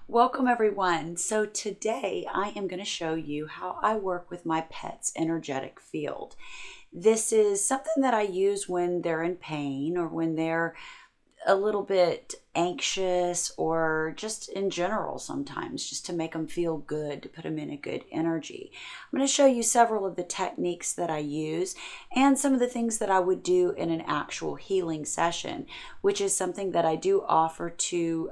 Welcome everyone. So today I am going to show you how I work with my pet's energetic field. This is something that I use when they're in pain or when they're a little bit anxious or just in general sometimes, just to make them feel good, to put them in a good energy. I'm going to show you several of the techniques that I use and some of the things that I would do in an actual healing session, which is something that I do offer to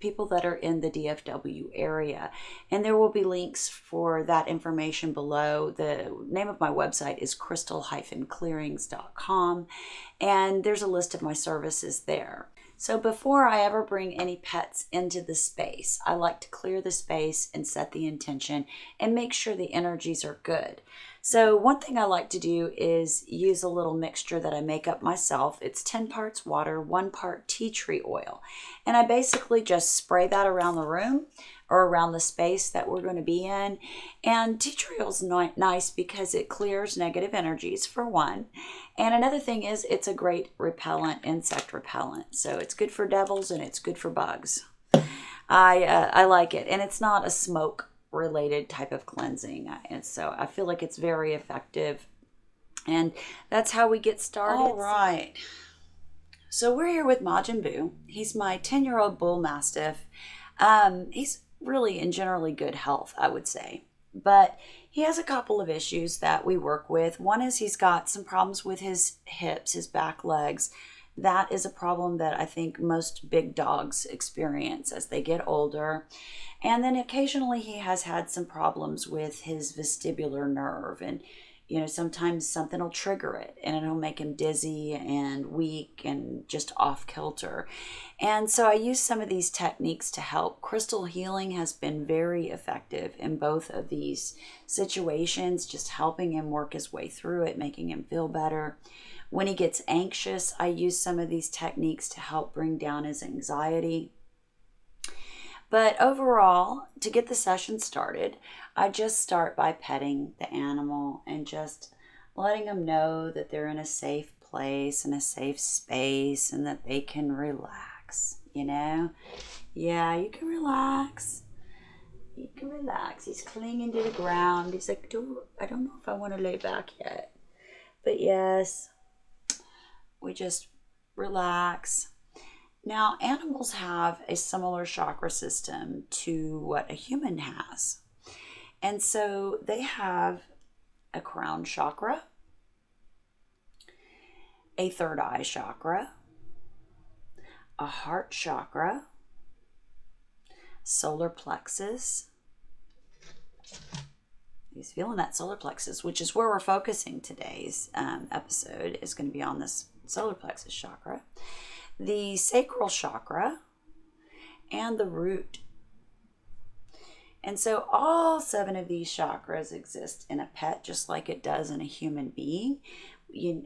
people that are in the DFW area. And there will be links for that information below. The name of my website is crystal-clearings.com, and there's a list of my services there. So before I ever bring any pets into the space, I like to clear the space and set the intention and make sure the energies are good. So one thing I like to do is use a little mixture that I make up myself. It's 10 parts water, 1 part tea tree oil. And I basically just spray that around the room or around the space that we're going to be in. And tea tree oil is nice because it clears negative energies, for one. And another thing is it's a great repellent, insect repellent. So it's good for devils and it's good for bugs. I like it. And it's not a smoke related type of cleansing. And so I feel like it's very effective. And that's how we get started. All right. So we're here with Majin Buu. He's my 10-year-old Bull Mastiff. He's really in generally good health, I would say. But he has a couple of issues that we work with. One is he's got some problems with his hips, his back legs. That is a problem that I think most big dogs experience as they get older. And then occasionally he has had some problems with his vestibular nerve. And, sometimes something will trigger it and it'll make him dizzy and weak and just off kilter. And so I use some of these techniques to help. Crystal healing has been very effective in both of these situations, just helping him work his way through it, making him feel better. When he gets anxious, I use some of these techniques to help bring down his anxiety. But overall, to get the session started, I just start by petting the animal and just letting them know that they're in a safe place and a safe space and that they can relax, Yeah, you can relax. You can relax. He's clinging to the ground. He's like, I don't know if I want to lay back yet. But yes, we just relax. Now, animals have a similar chakra system to what a human has. And so they have a crown chakra, a third eye chakra, a heart chakra, solar plexus. He's feeling that solar plexus, which is where we're focusing today's episode, is going to be on this solar plexus chakra, the sacral chakra, and the root. And so all 7 of these chakras exist in a pet just like it does in a human being.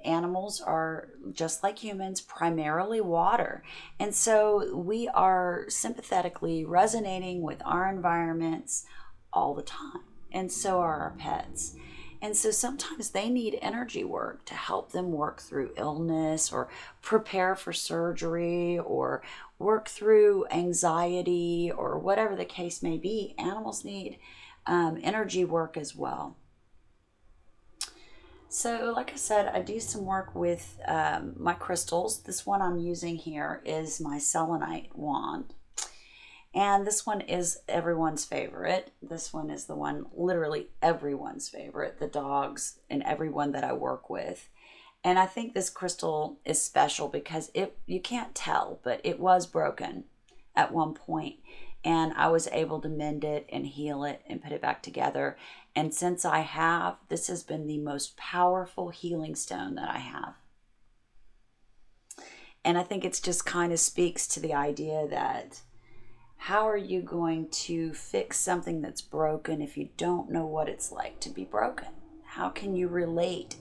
Animals are, just like humans, primarily water. And so we are sympathetically resonating with our environments all the time. And so are our pets. And so sometimes they need energy work to help them work through illness or prepare for surgery or work through anxiety or whatever the case may be. Animals need energy work as well. So like I said, I do some work with my crystals. This one I'm using here is my selenite wand. And this one is everyone's favorite. This one is the one, literally everyone's favorite, the dogs and everyone that I work with. And I think this crystal is special because you can't tell, but it was broken at one point. And I was able to mend it and heal it and put it back together. And since I have, this has been the most powerful healing stone that I have. And I think it just kind of speaks to the idea that how are you going to fix something that's broken if you don't know what it's like to be broken? How can you relate?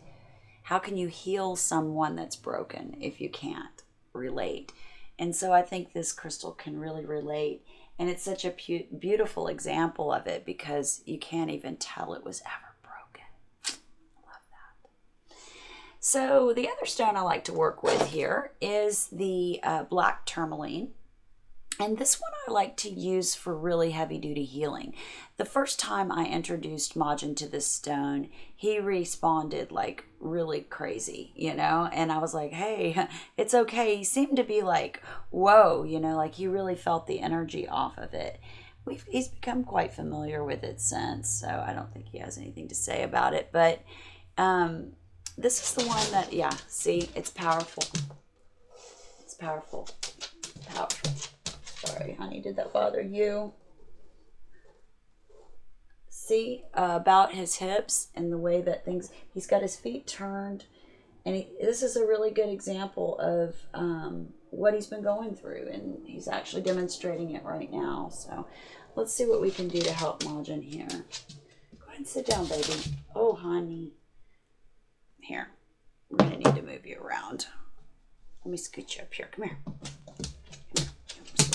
How can you heal someone that's broken if you can't relate? And so I think this crystal can really relate. And it's such a beautiful example of it because you can't even tell it was ever broken. Love that. So the other stone I like to work with here is the black tourmaline. And this one I like to use for really heavy duty healing. The first time I introduced Majin to this stone, he responded like really crazy, and I was like, hey, it's okay. He seemed to be like, whoa, like he really felt the energy off of it. He's become quite familiar with it since, so I don't think he has anything to say about it. But this is the one that, yeah, see, it's powerful. It's powerful. Powerful. Sorry, honey, did that bother you? See, about his hips and the way that he's got his feet turned. And this is a really good example of what he's been going through. And he's actually demonstrating it right now. So let's see what we can do to help Majin here. Go ahead and sit down, baby. Oh, honey. Here, we're going to need to move you around. Let me scoot you up here. Come here.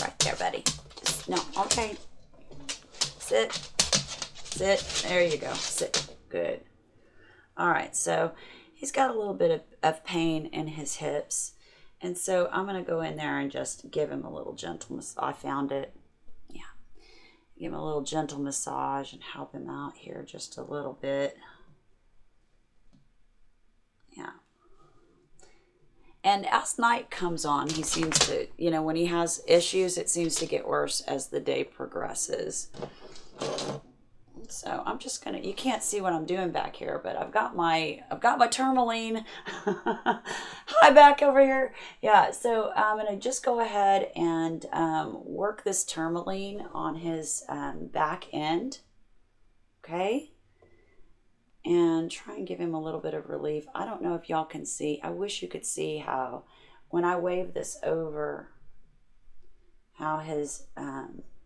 Right there, buddy. No, okay. Sit. There you go. Sit. Good. All right, so he's got a little bit of pain in his hips. And so I'm going to go in there and just give him a little gentle massage. I found it. Yeah. Give him a little gentle massage and help him out here just a little bit. Yeah. And as night comes on, he seems to, when he has issues, it seems to get worse as the day progresses. So I'm just gonna, you can't see what I'm doing back here, but I've got my Tourmaline high back over here. Yeah, so I'm gonna just go ahead and work this Tourmaline on his back end. Okay. And try and give him a little bit of relief. I don't know if y'all can see. I wish you could see how, when I wave this over, how his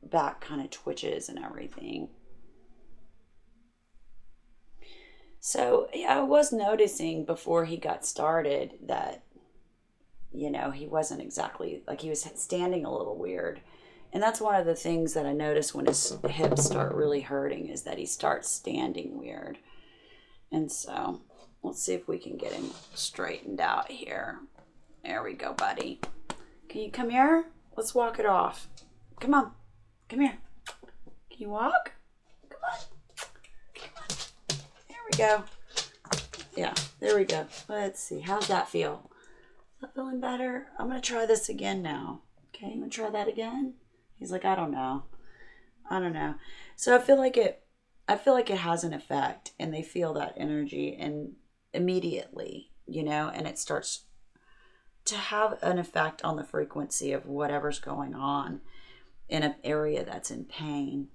back kind of twitches and everything. So yeah, I was noticing before he got started that, he wasn't exactly, like he was standing a little weird. And that's one of the things that I notice when his hips start really hurting, is that he starts standing weird. And so let's see if we can get him straightened out here. There we go, buddy. Can you come here? Let's walk it off. Come on. Come here. Can you walk? Come on. Come on. There we go. Yeah, there we go. Let's see. How's that feel? Is that feeling better? I'm going to try this again now. Okay, you want to try that again? He's like, I don't know. So I feel like it has an effect, and they feel that energy and immediately, and it starts to have an effect on the frequency of whatever's going on in an area that's in pain.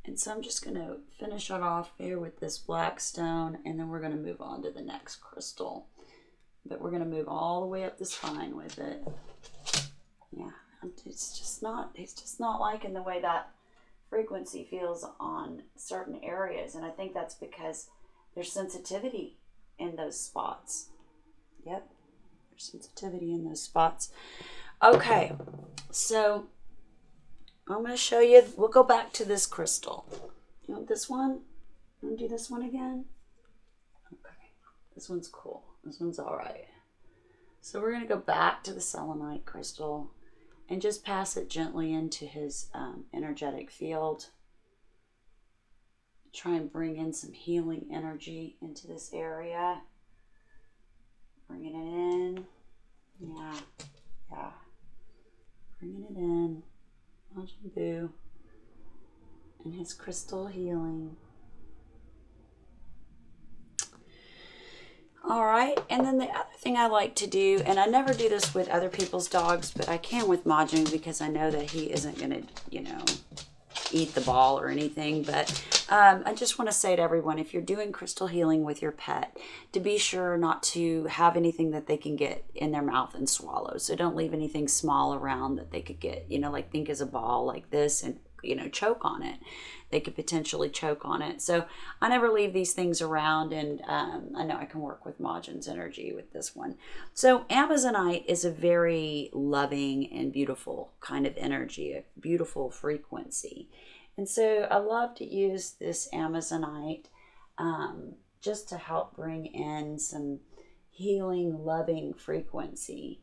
And so I'm just going to finish it off here with this black stone, and then we're going to move on to the next crystal. But we're going to move all the way up the spine with it. Yeah, he's just not liking the way that frequency feels on certain areas, and I think that's because there's sensitivity in those spots. Yep, there's sensitivity in those spots. Okay, so I'm going to show you, we'll go back to this crystal. You want this one? You want to do this one again? Okay, this one's cool. This one's all right. So we're going to go back to the selenite crystal and just pass it gently into his energetic field. Try and bring in some healing energy into this area. Bringing it in. Yeah. Bringing it in. Majin Buu and his crystal healing. All right, and then the other thing I like to do, and I never do this with other people's dogs, but I can with Majin because I know that he isn't going to, eat the ball or anything. But I just want to say to everyone, if you're doing crystal healing with your pet, to be sure not to have anything that they can get in their mouth and swallow. So don't leave anything small around that they could get, like think as a ball like this and, choke on it. They could potentially choke on it. So I never leave these things around, and I know I can work with Majin's energy with this one. So Amazonite is a very loving and beautiful kind of energy, a beautiful frequency. And so I love to use this Amazonite just to help bring in some healing, loving frequency.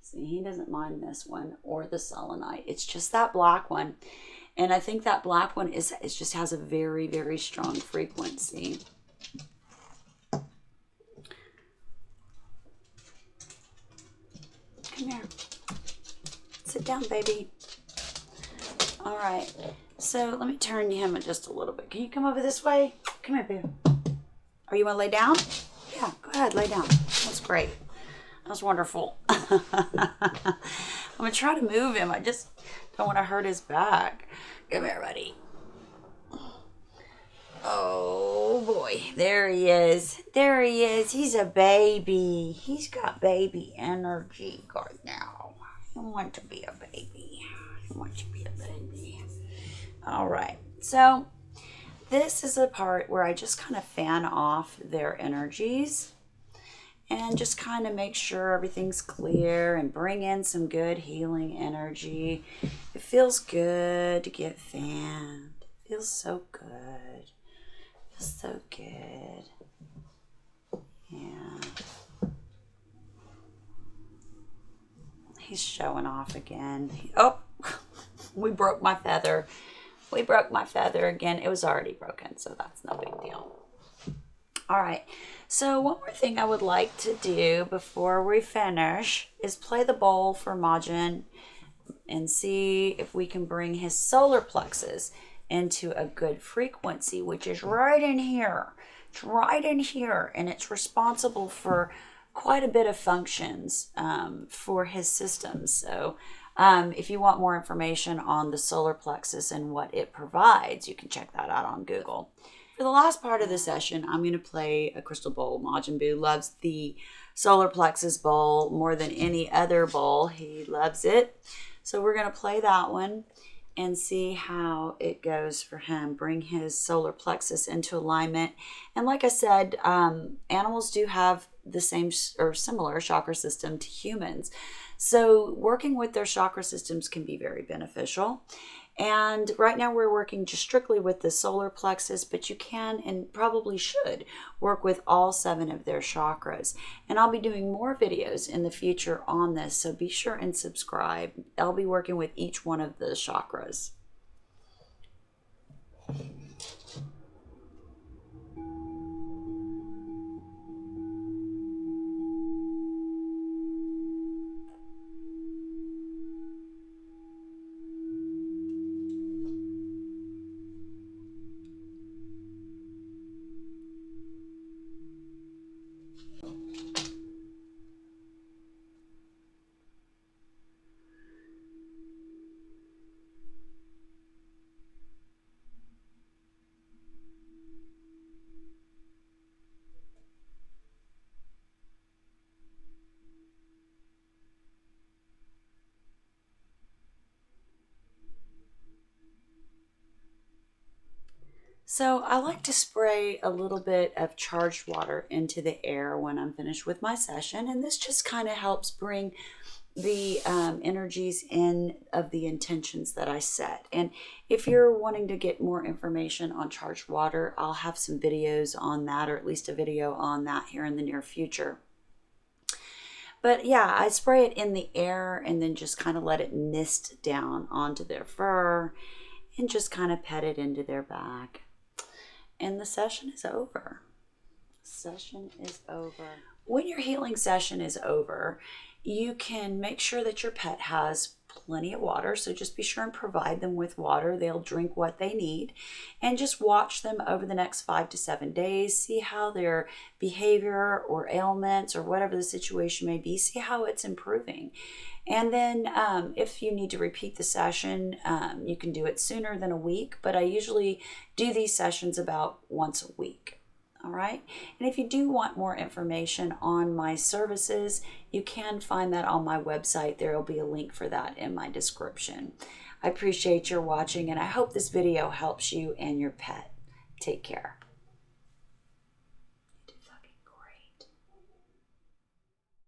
See, he doesn't mind this one or the selenite. It's just that black one. And I think that black one is just has a very, very strong frequency. Come here. Sit down, baby. All right. So let me turn him just a little bit. Can you come over this way? Come here, baby. Are you want to lay down? Yeah, go ahead, lay down. That's great. That's wonderful. I'm going to try to move him. I just don't want to hurt his back. Come here, buddy. Oh, boy. There he is. There he is. He's a baby. He's got baby energy right now. I want to be a baby. I want to be a baby. All right. So this is a part where I just kind of fan off their energies and just kind of make sure everything's clear and bring in some good healing energy. It feels good to get fanned. It feels so good. It feels so good. Yeah. He's showing off again. Oh, we broke my feather. We broke my feather again. It was already broken, so that's no big deal. All right, so one more thing I would like to do before we finish is play the bowl for Majin and see if we can bring his solar plexus into a good frequency, which is right in here. It's right in here, and it's responsible for quite a bit of functions for his system. So if you want more information on the solar plexus and what it provides, you can check that out on Google. For the last part of the session, I'm going to play a crystal bowl. Majin Buu loves the solar plexus bowl more than any other bowl. He loves it. So we're going to play that one and see how it goes for him. Bring his solar plexus into alignment. And like I said, animals do have the same or similar chakra system to humans. So working with their chakra systems can be very beneficial. And right now we're working just strictly with the solar plexus, but you can and probably should work with all 7 of their chakras. And I'll be doing more videos in the future on this, so be sure and subscribe. I'll be working with each one of the chakras. So I like to spray a little bit of charged water into the air when I'm finished with my session. And this just kind of helps bring the energies in of the intentions that I set. And if you're wanting to get more information on charged water, I'll have some videos on that, or at least a video on that here in the near future. But yeah, I spray it in the air and then just kind of let it mist down onto their fur and just kind of pet it into their back. And the session is over. Session is over. When your healing session is over, you can make sure that your pet has plenty of water. So just be sure and provide them with water. They'll drink what they need. And just watch them over the next 5 to 7 days. See how their behavior or ailments or whatever the situation may be, see how it's improving. And then if you need to repeat the session, you can do it sooner than a week. But I usually do these sessions about once a week. All right. And if you do want more information on my services, you can find that on my website. There will be a link for that in my description. I appreciate your watching, and I hope this video helps you and your pet. Take care.